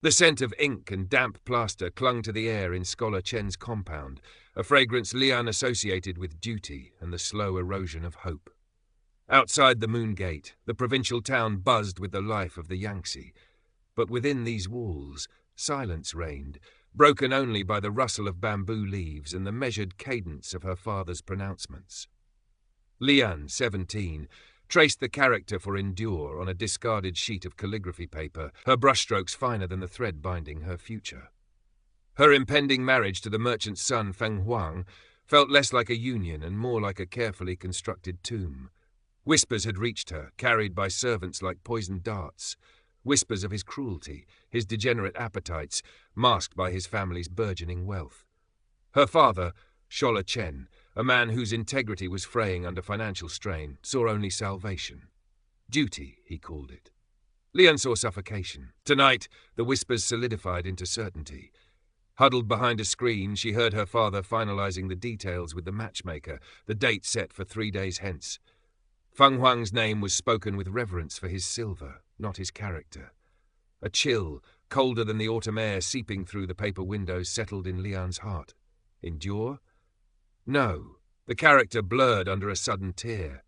The scent of ink and damp plaster clung to the air in Scholar Chen's compound, a fragrance Lian associated with duty and the slow erosion of hope. Outside the Moon Gate, the provincial town buzzed with the life of the Yangtze, but within these walls, silence reigned, broken only by the rustle of bamboo leaves and the measured cadence of her father's pronouncements. Lian, 17, traced the character for endure on a discarded sheet of calligraphy paper, her brushstrokes finer than the thread binding her future. Her impending marriage to the merchant's son Feng Huang felt less like a union and more like a carefully constructed tomb. Whispers had reached her, carried by servants like poisoned darts. Whispers of his cruelty, his degenerate appetites, masked by his family's burgeoning wealth. Her father, Scholar Chen, a man whose integrity was fraying under financial strain, saw only salvation. Duty, he called it. Lian saw suffocation. Tonight, the whispers solidified into certainty. Huddled behind a screen, she heard her father finalizing the details with the matchmaker, the date set for 3 days hence. Feng Huang's name was spoken with reverence for his silver, not his character. A chill, colder than the autumn air seeping through the paper windows, settled in Lian's heart. Endure? No. The character blurred under a sudden tear.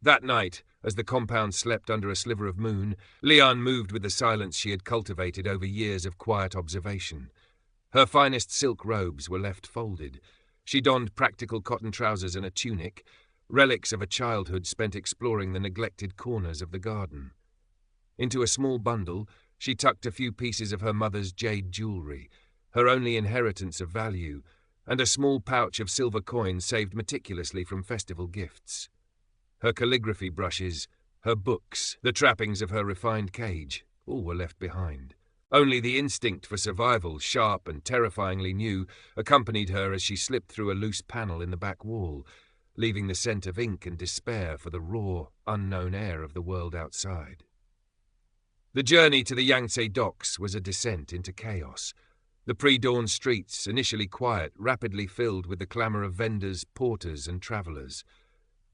That night, as the compound slept under a sliver of moon, Lian moved with the silence she had cultivated over years of quiet observation. Her finest silk robes were left folded. She donned practical cotton trousers and a tunic, relics of a childhood spent exploring the neglected corners of the garden. Into a small bundle, she tucked a few pieces of her mother's jade jewelry, her only inheritance of value, and a small pouch of silver coins saved meticulously from festival gifts. Her calligraphy brushes, her books, the trappings of her refined cage, all were left behind. Only the instinct for survival, sharp and terrifyingly new, accompanied her as she slipped through a loose panel in the back wall, leaving the scent of ink and despair for the raw, unknown air of the world outside. The journey to the Yangtze docks was a descent into chaos. The pre-dawn streets, initially quiet, rapidly filled with the clamour of vendors, porters, and travellers.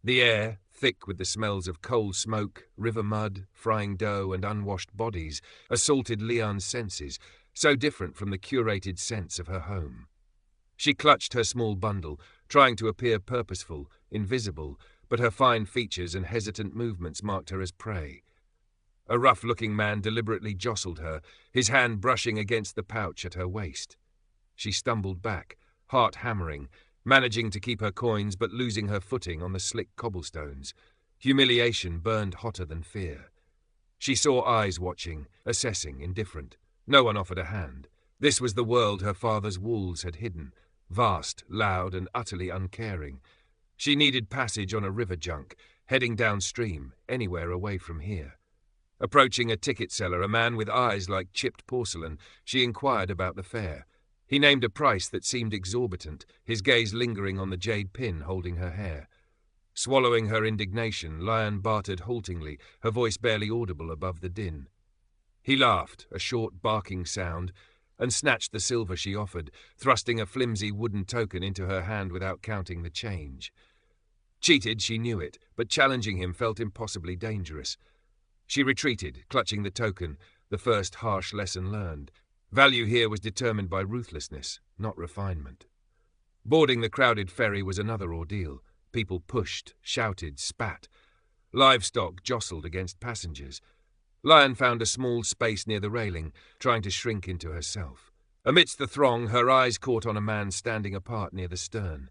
The air, thick with the smells of coal smoke, river mud, frying dough, and unwashed bodies, assaulted Lian's senses, so different from the curated sense of her home. She clutched her small bundle, trying to appear purposeful, invisible, but her fine features and hesitant movements marked her as prey. A rough-looking man deliberately jostled her, his hand brushing against the pouch at her waist. She stumbled back, heart hammering, managing to keep her coins but losing her footing on the slick cobblestones. Humiliation burned hotter than fear. She saw eyes watching, assessing, indifferent. No one offered a hand. This was the world her father's walls had hidden, vast, loud, and utterly uncaring. She needed passage on a river junk, heading downstream, anywhere away from here. Approaching a ticket seller, a man with eyes like chipped porcelain, she inquired about the fare. He named a price that seemed exorbitant, his gaze lingering on the jade pin holding her hair. Swallowing her indignation, Lian bartered haltingly, her voice barely audible above the din. He laughed, a short barking sound, and snatched the silver she offered, thrusting a flimsy wooden token into her hand without counting the change. Cheated, she knew it, but challenging him felt impossibly dangerous. She retreated, clutching the token, the first harsh lesson learned. Value here was determined by ruthlessness, not refinement. Boarding the crowded ferry was another ordeal. People pushed, shouted, spat. Livestock jostled against passengers. Lian found a small space near the railing, trying to shrink into herself. Amidst the throng, her eyes caught on a man standing apart near the stern.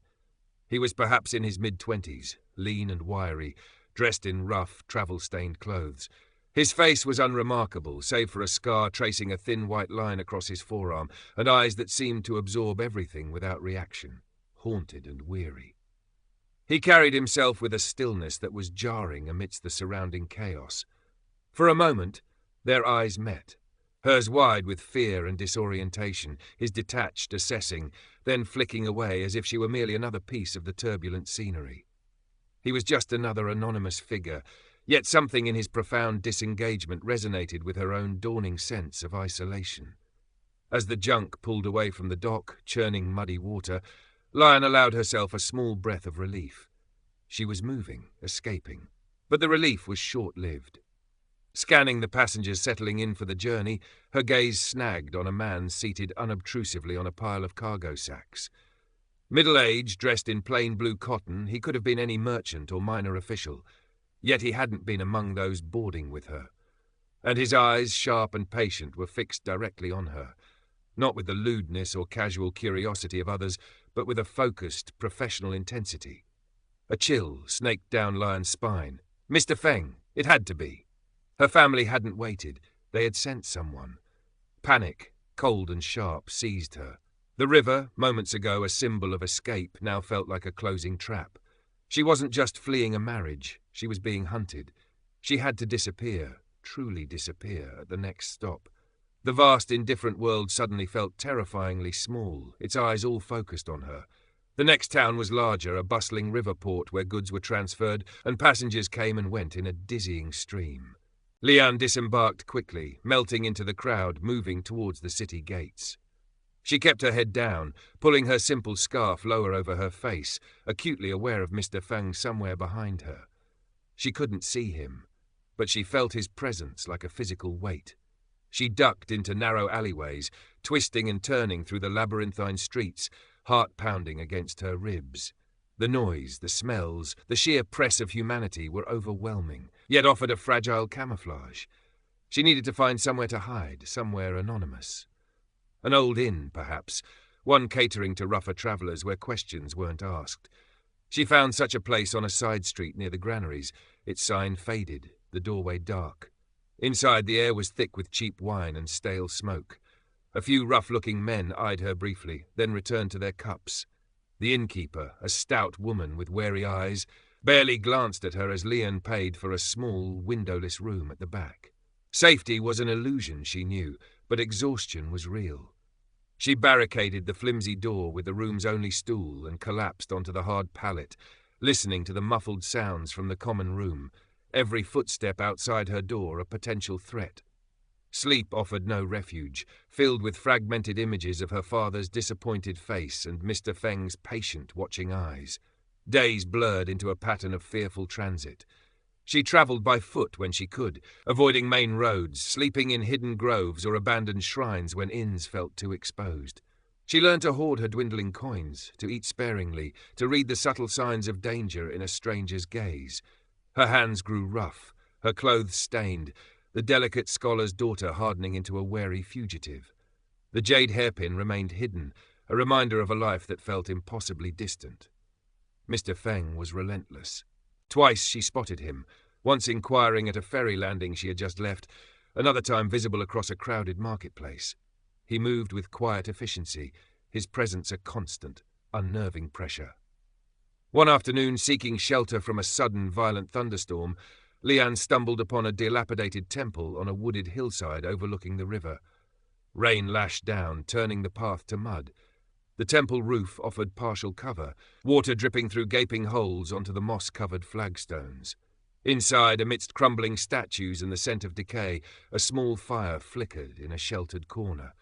He was perhaps in his mid-20s, lean and wiry, dressed in rough, travel-stained clothes. His face was unremarkable, save for a scar tracing a thin white line across his forearm, and eyes that seemed to absorb everything without reaction, haunted and weary. He carried himself with a stillness that was jarring amidst the surrounding chaos. For a moment, their eyes met, hers wide with fear and disorientation, his detached, assessing, then flicking away as if she were merely another piece of the turbulent scenery. He was just another anonymous figure, yet something in his profound disengagement resonated with her own dawning sense of isolation. As the junk pulled away from the dock, churning muddy water, Lian allowed herself a small breath of relief. She was moving, escaping, but the relief was short-lived. Scanning the passengers settling in for the journey, her gaze snagged on a man seated unobtrusively on a pile of cargo sacks. Middle-aged, dressed in plain blue cotton, he could have been any merchant or minor official, yet he hadn't been among those boarding with her. And his eyes, sharp and patient, were fixed directly on her, not with the lewdness or casual curiosity of others, but with a focused, professional intensity. A chill snaked down Lion's spine. Mr. Feng, it had to be. Her family hadn't waited. They had sent someone. Panic, cold and sharp, seized her. The river, moments ago a symbol of escape, now felt like a closing trap. She wasn't just fleeing a marriage, she was being hunted. She had to disappear, truly disappear, at the next stop. The vast, indifferent world suddenly felt terrifyingly small, its eyes all focused on her. The next town was larger, a bustling river port where goods were transferred and passengers came and went in a dizzying stream. Lian disembarked quickly, melting into the crowd, moving towards the city gates. She kept her head down, pulling her simple scarf lower over her face, acutely aware of Mr. Feng somewhere behind her. She couldn't see him, but she felt his presence like a physical weight. She ducked into narrow alleyways, twisting and turning through the labyrinthine streets, heart pounding against her ribs. The noise, the smells, the sheer press of humanity were overwhelming, yet offered a fragile camouflage. She needed to find somewhere to hide, somewhere anonymous. An old inn, perhaps, one catering to rougher travellers where questions weren't asked. She found such a place on a side street near the granaries, its sign faded, the doorway dark. Inside, the air was thick with cheap wine and stale smoke. A few rough-looking men eyed her briefly, then returned to their cups. The innkeeper, a stout woman with wary eyes, barely glanced at her as Lian paid for a small, windowless room at the back. Safety was an illusion, she knew, but exhaustion was real. She barricaded the flimsy door with the room's only stool and collapsed onto the hard pallet, listening to the muffled sounds from the common room, every footstep outside her door a potential threat. Sleep offered no refuge, filled with fragmented images of her father's disappointed face and Mr. Feng's patient, watching eyes. Days blurred into a pattern of fearful transit. She travelled by foot when she could, avoiding main roads, sleeping in hidden groves or abandoned shrines when inns felt too exposed. She learned to hoard her dwindling coins, to eat sparingly, to read the subtle signs of danger in a stranger's gaze. Her hands grew rough, her clothes stained, the delicate scholar's daughter hardening into a wary fugitive. The jade hairpin remained hidden, a reminder of a life that felt impossibly distant. Mr. Feng was relentless. Twice she spotted him, once inquiring at a ferry landing she had just left, another time visible across a crowded marketplace. He moved with quiet efficiency, his presence a constant, unnerving pressure. One afternoon, seeking shelter from a sudden, violent thunderstorm, Lian stumbled upon a dilapidated temple on a wooded hillside overlooking the river. Rain lashed down, turning the path to mud. The temple roof offered partial cover, water dripping through gaping holes onto the moss-covered flagstones. Inside, amidst crumbling statues and the scent of decay, a small fire flickered in a sheltered corner.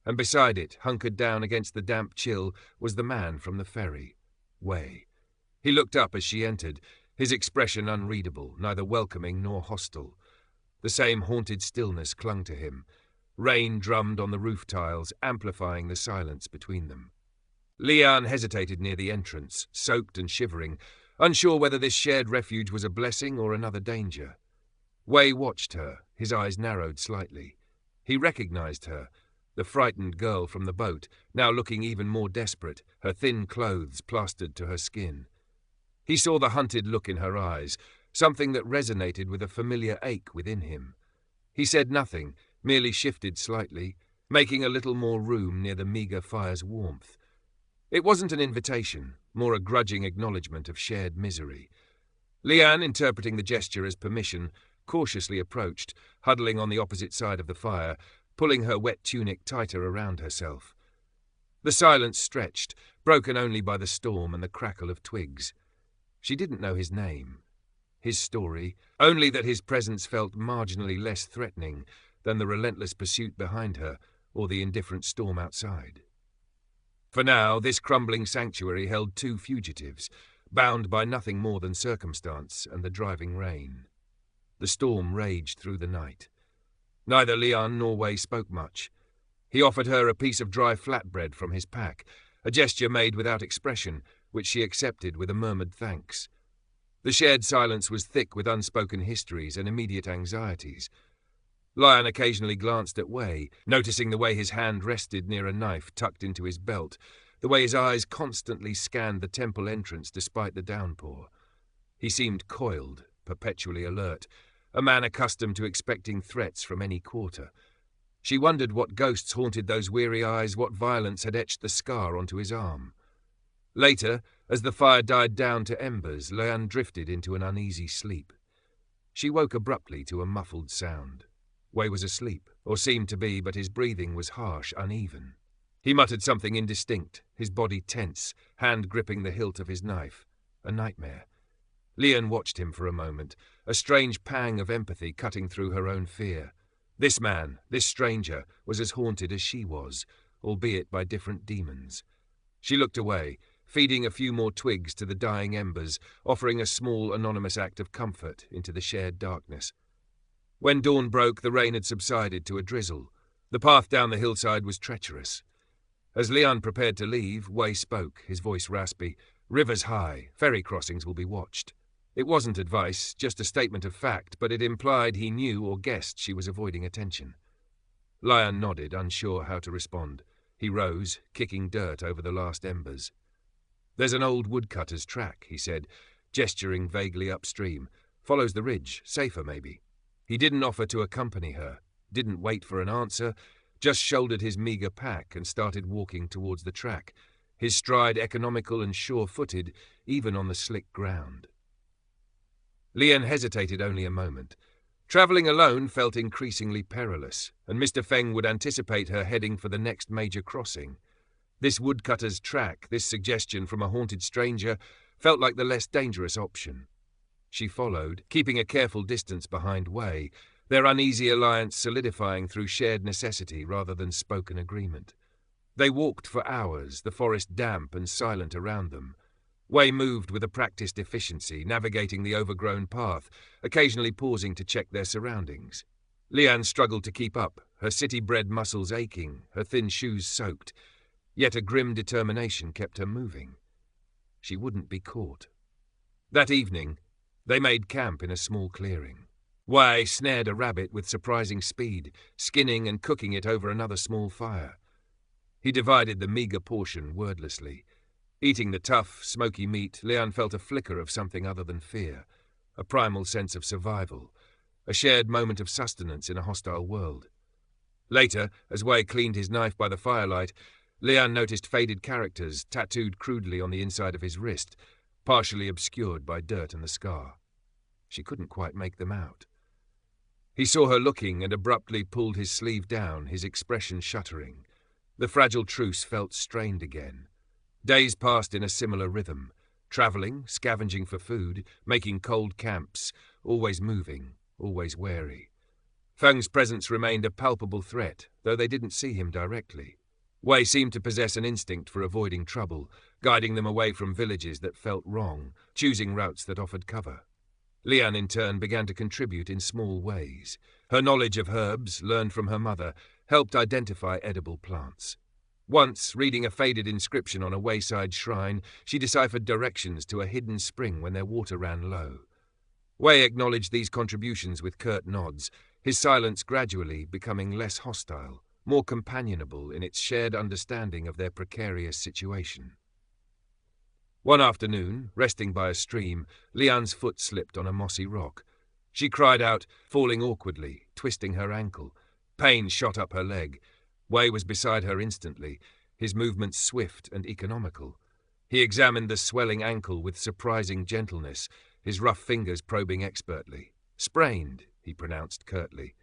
And beside it, hunkered down against the damp chill, was the man from the ferry, Wei. He looked up as she entered, his expression unreadable, neither welcoming nor hostile. The same haunted stillness clung to him. Rain drummed on the roof tiles, amplifying the silence between them. Lian hesitated near the entrance, soaked and shivering, unsure whether this shared refuge was a blessing or another danger. Wei watched her, his eyes narrowed slightly. He recognized her, the frightened girl from the boat, now looking even more desperate, her thin clothes plastered to her skin. He saw the hunted look in her eyes, something that resonated with a familiar ache within him. He said nothing, merely shifted slightly, making a little more room near the meagre fire's warmth. It wasn't an invitation, more a grudging acknowledgement of shared misery. Lian, interpreting the gesture as permission, cautiously approached, huddling on the opposite side of the fire, pulling her wet tunic tighter around herself. The silence stretched, broken only by the storm and the crackle of twigs. She didn't know his name, his story, only that his presence felt marginally less threatening than the relentless pursuit behind her or the indifferent storm outside. For now, this crumbling sanctuary held two fugitives, bound by nothing more than circumstance and the driving rain. The storm raged through the night. Neither Leon nor Wei spoke much. He offered her a piece of dry flatbread from his pack, a gesture made without expression, which she accepted with a murmured thanks. The shared silence was thick with unspoken histories and immediate anxieties. Lion occasionally glanced at Wei, noticing the way his hand rested near a knife tucked into his belt, the way his eyes constantly scanned the temple entrance despite the downpour. He seemed coiled, perpetually alert, a man accustomed to expecting threats from any quarter. She wondered what ghosts haunted those weary eyes, what violence had etched the scar onto his arm. Later, as the fire died down to embers, Leanne drifted into an uneasy sleep. She woke abruptly to a muffled sound. Wei was asleep, or seemed to be, but his breathing was harsh, uneven. He muttered something indistinct, his body tense, hand gripping the hilt of his knife. A nightmare. Leanne watched him for a moment, a strange pang of empathy cutting through her own fear. This man, this stranger, was as haunted as she was, albeit by different demons. She looked away, feeding a few more twigs to the dying embers, offering a small anonymous act of comfort into the shared darkness. When dawn broke, the rain had subsided to a drizzle. The path down the hillside was treacherous. As Leon prepared to leave, Wei spoke, his voice raspy. "River's high. Ferry crossings will be watched." It wasn't advice, just a statement of fact, but it implied he knew or guessed she was avoiding attention. Leon nodded, unsure how to respond. He rose, kicking dirt over the last embers. "There's an old woodcutter's track," he said, gesturing vaguely upstream. "Follows the ridge, safer maybe." He didn't offer to accompany her, didn't wait for an answer, just shouldered his meagre pack and started walking towards the track, his stride economical and sure-footed, even on the slick ground. Leanne hesitated only a moment. Travelling alone felt increasingly perilous, and Mr. Feng would anticipate her heading for the next major crossing. This woodcutter's track, this suggestion from a haunted stranger, felt like the less dangerous option. She followed, keeping a careful distance behind Wei, their uneasy alliance solidifying through shared necessity rather than spoken agreement. They walked for hours, the forest damp and silent around them. Wei moved with a practiced efficiency, navigating the overgrown path, occasionally pausing to check their surroundings. Leanne struggled to keep up, her city-bred muscles aching, her thin shoes soaked, yet a grim determination kept her moving. She wouldn't be caught. That evening, they made camp in a small clearing. Wei snared a rabbit with surprising speed, skinning and cooking it over another small fire. He divided the meagre portion wordlessly. Eating the tough, smoky meat, Leanne felt a flicker of something other than fear, a primal sense of survival, a shared moment of sustenance in a hostile world. Later, as Wei cleaned his knife by the firelight, Leanne noticed faded characters tattooed crudely on the inside of his wrist, partially obscured by dirt and the scar. She couldn't quite make them out. He saw her looking and abruptly pulled his sleeve down, his expression shuttering. The fragile truce felt strained again. Days passed in a similar rhythm, travelling, scavenging for food, making cold camps, always moving, always wary. Feng's presence remained a palpable threat, though they didn't see him directly. Wei seemed to possess an instinct for avoiding trouble, guiding them away from villages that felt wrong, choosing routes that offered cover. Leanne, in turn, began to contribute in small ways. Her knowledge of herbs, learned from her mother, helped identify edible plants. Once, reading a faded inscription on a wayside shrine, she deciphered directions to a hidden spring when their water ran low. Wei acknowledged these contributions with curt nods, his silence gradually becoming less hostile, more companionable in its shared understanding of their precarious situation. One afternoon, resting by a stream, Leanne's foot slipped on a mossy rock. She cried out, falling awkwardly, twisting her ankle. Pain shot up her leg. Wei was beside her instantly, his movements swift and economical. He examined the swelling ankle with surprising gentleness, his rough fingers probing expertly. "Sprained," he pronounced curtly.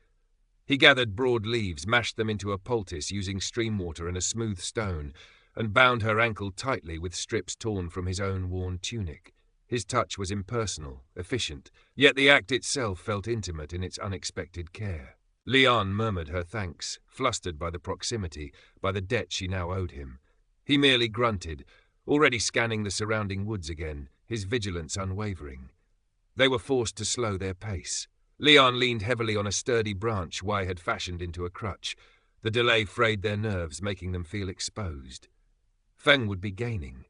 He gathered broad leaves, mashed them into a poultice using stream water and a smooth stone, and bound her ankle tightly with strips torn from his own worn tunic. His touch was impersonal, efficient, yet the act itself felt intimate in its unexpected care. Leanne murmured her thanks, flustered by the proximity, by the debt she now owed him. He merely grunted, already scanning the surrounding woods again, his vigilance unwavering. They were forced to slow their pace. Leon leaned heavily on a sturdy branch Wei had fashioned into a crutch. The delay frayed their nerves, making them feel exposed. Feng would be gaining.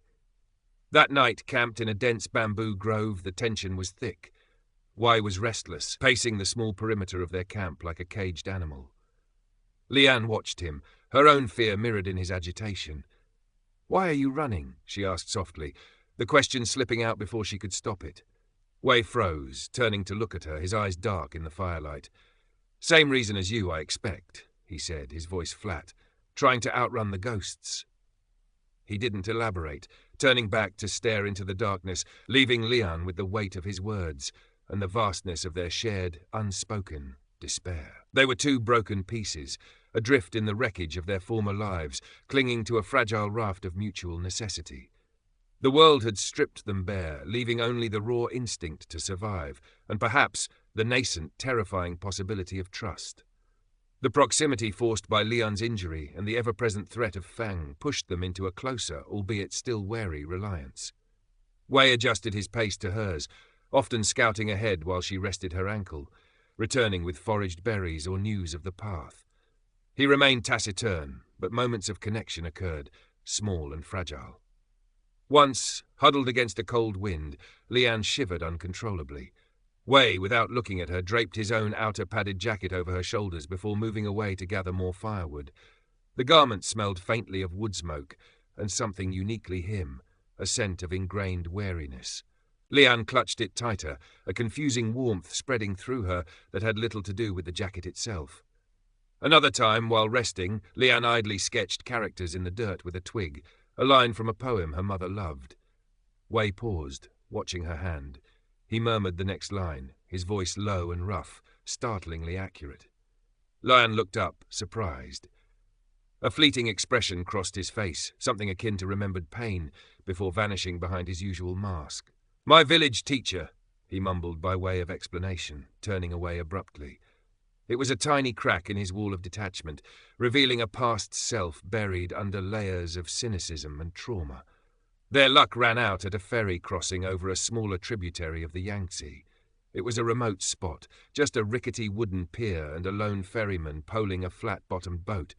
That night, camped in a dense bamboo grove, the tension was thick. Wei was restless, pacing the small perimeter of their camp like a caged animal. Lian watched him, her own fear mirrored in his agitation. "Why are you running?" she asked softly, the question slipping out before she could stop it. Wei froze, turning to look at her, his eyes dark in the firelight. "Same reason as you, I expect," he said, his voice flat. "Trying to outrun the ghosts." He didn't elaborate, turning back to stare into the darkness, leaving Lian with the weight of his words and the vastness of their shared, unspoken despair. They were two broken pieces, adrift in the wreckage of their former lives, clinging to a fragile raft of mutual necessity. The world had stripped them bare, leaving only the raw instinct to survive, and perhaps the nascent, terrifying possibility of trust. The proximity forced by Lian's injury and the ever-present threat of Fang pushed them into a closer, albeit still wary, reliance. Wei adjusted his pace to hers, often scouting ahead while she rested her ankle, returning with foraged berries or news of the path. He remained taciturn, but moments of connection occurred, small and fragile. Once, huddled against a cold wind, Lian shivered uncontrollably. Wei, without looking at her, draped his own outer padded jacket over her shoulders before moving away to gather more firewood. The garment smelled faintly of wood smoke, and something uniquely him, a scent of ingrained wariness. Lian clutched it tighter, a confusing warmth spreading through her that had little to do with the jacket itself. Another time, while resting, Lian idly sketched characters in the dirt with a twig, a line from a poem her mother loved. Wei paused, watching her hand. He murmured the next line, his voice low and rough, startlingly accurate. Lian looked up, surprised. A fleeting expression crossed his face, something akin to remembered pain, before vanishing behind his usual mask. "My village teacher," he mumbled by way of explanation, turning away abruptly. It was a tiny crack in his wall of detachment, revealing a past self buried under layers of cynicism and trauma. Their luck ran out at a ferry crossing over a smaller tributary of the Yangtze. It was a remote spot, just a rickety wooden pier and a lone ferryman poling a flat-bottomed boat.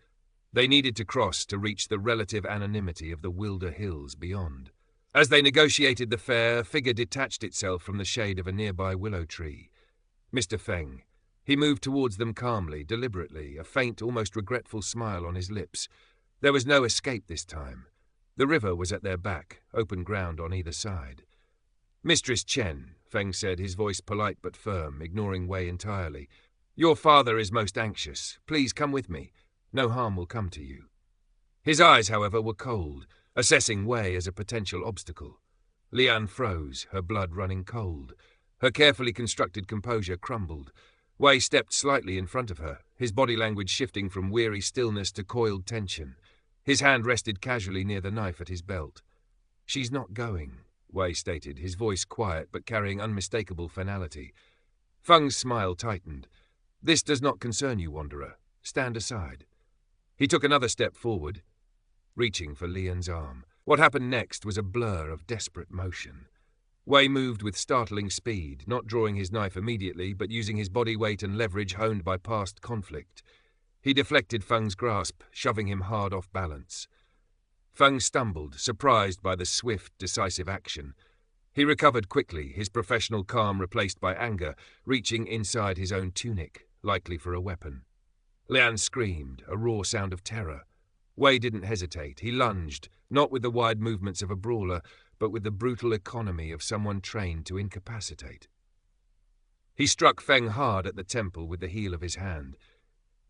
They needed to cross to reach the relative anonymity of the Wilder Hills beyond. As they negotiated the fare, a figure detached itself from the shade of a nearby willow tree. Mr. Feng. He moved towards them calmly, deliberately, a faint, almost regretful smile on his lips. There was no escape this time. The river was at their back, open ground on either side. "Mistress Chen," Feng said, his voice polite but firm, ignoring Wei entirely. "Your father is most anxious. Please come with me. No harm will come to you." His eyes, however, were cold, assessing Wei as a potential obstacle. Lian froze, her blood running cold. Her carefully constructed composure crumbled. Wei stepped slightly in front of her, his body language shifting from weary stillness to coiled tension. His hand rested casually near the knife at his belt. "She's not going," Wei stated, his voice quiet but carrying unmistakable finality. Feng's smile tightened. "This does not concern you, Wanderer. Stand aside." He took another step forward, reaching for Lian's arm. What happened next was a blur of desperate motion. Wei moved with startling speed, not drawing his knife immediately, but using his body weight and leverage honed by past conflict. He deflected Feng's grasp, shoving him hard off balance. Feng stumbled, surprised by the swift, decisive action. He recovered quickly, his professional calm replaced by anger, reaching inside his own tunic, likely for a weapon. Lian screamed, a raw sound of terror. Wei didn't hesitate. He lunged, not with the wide movements of a brawler, but with the brutal economy of someone trained to incapacitate. He struck Feng hard at the temple with the heel of his hand.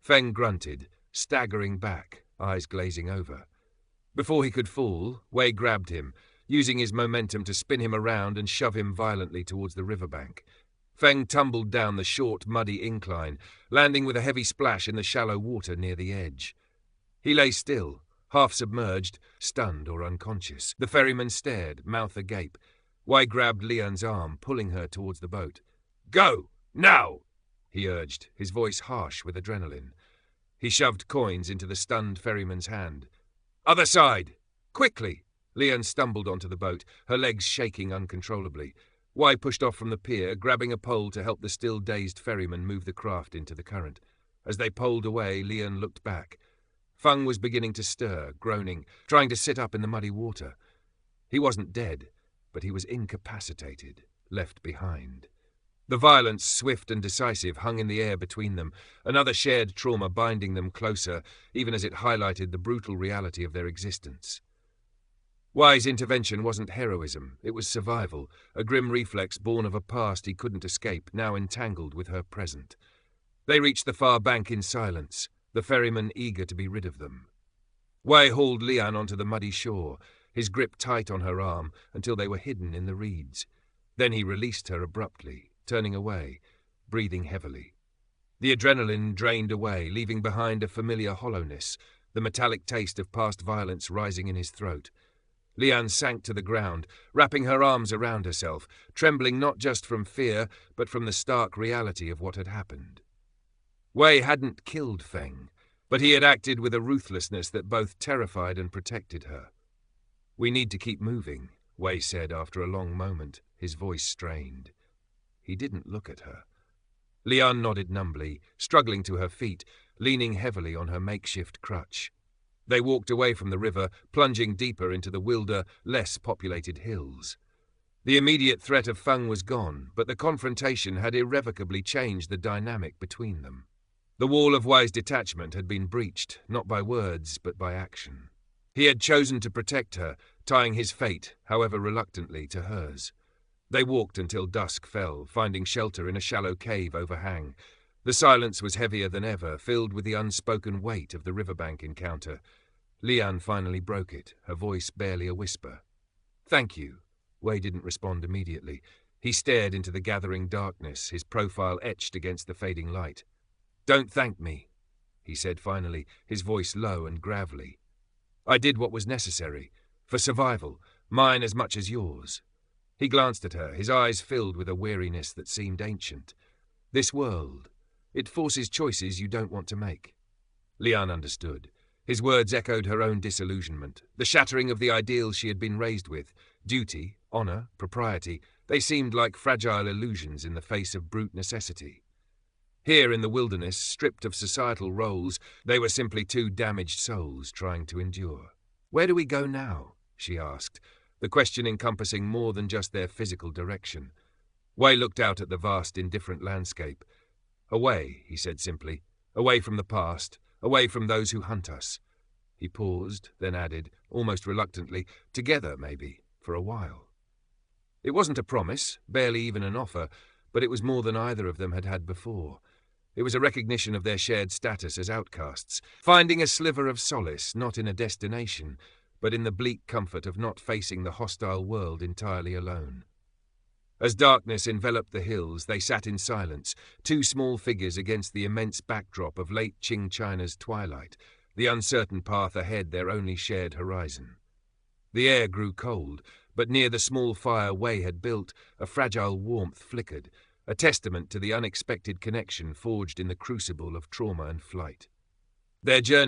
Feng grunted, staggering back, eyes glazing over. Before he could fall, Wei grabbed him, using his momentum to spin him around and shove him violently towards the riverbank. Feng tumbled down the short, muddy incline, landing with a heavy splash in the shallow water near the edge. He lay still, half submerged, stunned or unconscious. The ferryman stared, mouth agape. Wei grabbed Lian's arm, pulling her towards the boat. "Go! Now!" he urged, his voice harsh with adrenaline. He shoved coins into the stunned ferryman's hand. "Other side! Quickly!" Lian stumbled onto the boat, her legs shaking uncontrollably. Wei pushed off from the pier, grabbing a pole to help the still dazed ferryman move the craft into the current. As they poled away, Lian looked back. Feng was beginning to stir, groaning, trying to sit up in the muddy water. He wasn't dead, but he was incapacitated, left behind. The violence, swift and decisive, hung in the air between them, another shared trauma binding them closer, even as it highlighted the brutal reality of their existence. Wei's intervention wasn't heroism, it was survival, a grim reflex born of a past he couldn't escape, now entangled with her present. They reached the far bank in silence, the ferryman eager to be rid of them. Wei hauled Lian onto the muddy shore, his grip tight on her arm until they were hidden in the reeds. Then he released her abruptly, turning away, breathing heavily. The adrenaline drained away, leaving behind a familiar hollowness, the metallic taste of past violence rising in his throat. Lian sank to the ground, wrapping her arms around herself, trembling not just from fear, but from the stark reality of what had happened. Wei hadn't killed Feng, but he had acted with a ruthlessness that both terrified and protected her. "We need to keep moving," Wei said after a long moment, his voice strained. He didn't look at her. Lian nodded numbly, struggling to her feet, leaning heavily on her makeshift crutch. They walked away from the river, plunging deeper into the wilder, less populated hills. The immediate threat of Feng was gone, but the confrontation had irrevocably changed the dynamic between them. The wall of Wei's detachment had been breached, not by words, but by action. He had chosen to protect her, tying his fate, however reluctantly, to hers. They walked until dusk fell, finding shelter in a shallow cave overhang. The silence was heavier than ever, filled with the unspoken weight of the riverbank encounter. Lian finally broke it, her voice barely a whisper. "Thank you." Wei didn't respond immediately. He stared into the gathering darkness, his profile etched against the fading light. "Don't thank me," he said finally, his voice low and gravelly. "I did what was necessary, for survival, mine as much as yours." He glanced at her, his eyes filled with a weariness that seemed ancient. "This world, it forces choices you don't want to make." Lian understood. His words echoed her own disillusionment, the shattering of the ideals she had been raised with. Duty, honor, propriety, they seemed like fragile illusions in the face of brute necessity. Here in the wilderness, stripped of societal roles, they were simply two damaged souls trying to endure. "Where do we go now?" she asked, the question encompassing more than just their physical direction. Wei looked out at the vast, indifferent landscape. "Away," he said simply, "away from the past, away from those who hunt us." He paused, then added, almost reluctantly, "Together, maybe, for a while." It wasn't a promise, barely even an offer, but it was more than either of them had had before. It was a recognition of their shared status as outcasts, finding a sliver of solace not in a destination, but in the bleak comfort of not facing the hostile world entirely alone. As darkness enveloped the hills, they sat in silence, two small figures against the immense backdrop of late Qing China's twilight, the uncertain path ahead their only shared horizon. The air grew cold, but near the small fire Wei had built, a fragile warmth flickered, a testament to the unexpected connection forged in the crucible of trauma and flight. Their journey